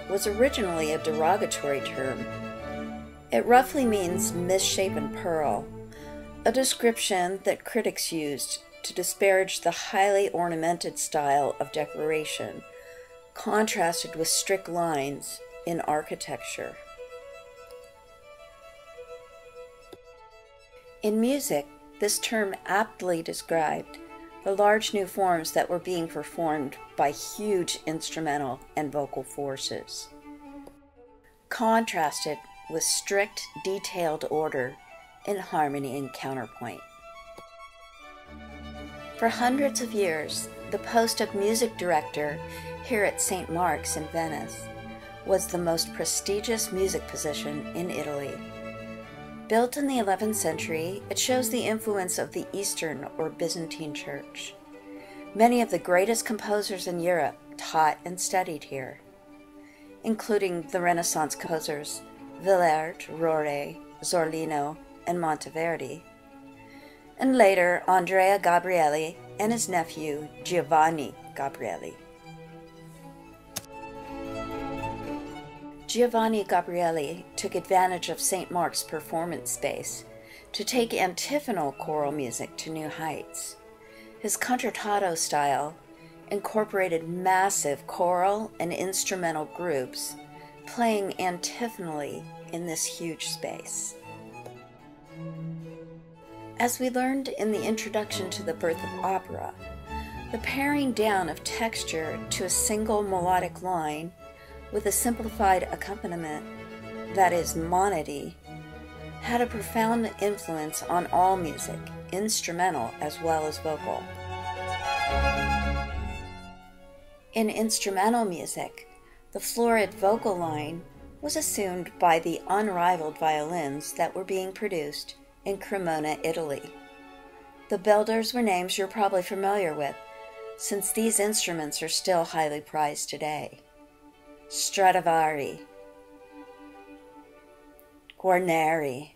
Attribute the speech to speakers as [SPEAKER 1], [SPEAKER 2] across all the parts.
[SPEAKER 1] was originally a derogatory term. It roughly means misshapen pearl, a description that critics used to disparage the highly ornamented style of decoration, contrasted with strict lines in architecture. In music, this term aptly described the large new forms that were being performed by huge instrumental and vocal forces, contrasted with strict, detailed order in harmony and counterpoint. For hundreds of years, the post of music director here at St. Mark's in Venice was the most prestigious music position in Italy. Built in the 11th century, it shows the influence of the Eastern or Byzantine Church. Many of the greatest composers in Europe taught and studied here, including the Renaissance composers Willaert, Rore, Zorlino, and Monteverdi, and later Andrea Gabrieli and his nephew Giovanni Gabrieli. Giovanni Gabrieli took advantage of St. Mark's performance space to take antiphonal choral music to new heights. His concertato style incorporated massive choral and instrumental groups playing antiphonally in this huge space. As we learned in the introduction to the birth of opera, the paring down of texture to a single melodic line with a simplified accompaniment, that is, monody, had a profound influence on all music, instrumental as well as vocal. In instrumental music, the florid vocal line was assumed by the unrivaled violins that were being produced in Cremona, Italy. The builders were names you're probably familiar with, since these instruments are still highly prized today. Stradivari, Guarneri,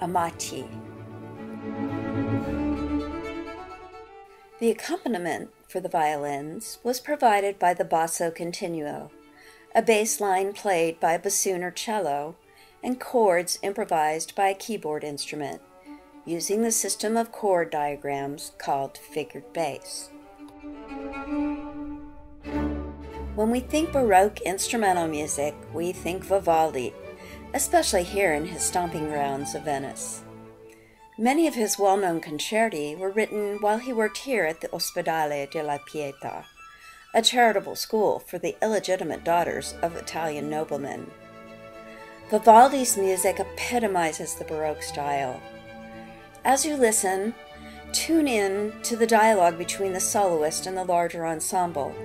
[SPEAKER 1] Amati. The accompaniment for the violins was provided by the basso continuo, a bass line played by a bassoon or cello, and chords improvised by a keyboard instrument, using the system of chord diagrams called figured bass. When we think Baroque instrumental music, we think Vivaldi, especially here in his stomping grounds of Venice. Many of his well-known concerti were written while he worked here at the Ospedale della Pietà, a charitable school for the illegitimate daughters of Italian noblemen. Vivaldi's music epitomizes the Baroque style. As you listen, tune in to the dialogue between the soloist and the larger ensemble,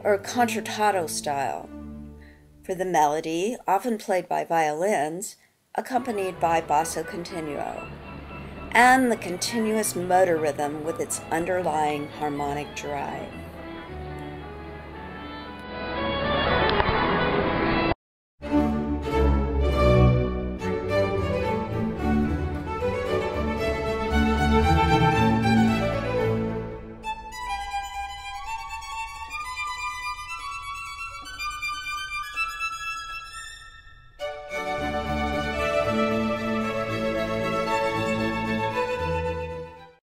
[SPEAKER 1] or concertato style, for the melody, often played by violins, accompanied by basso continuo, and the continuous motor rhythm with its underlying harmonic drive.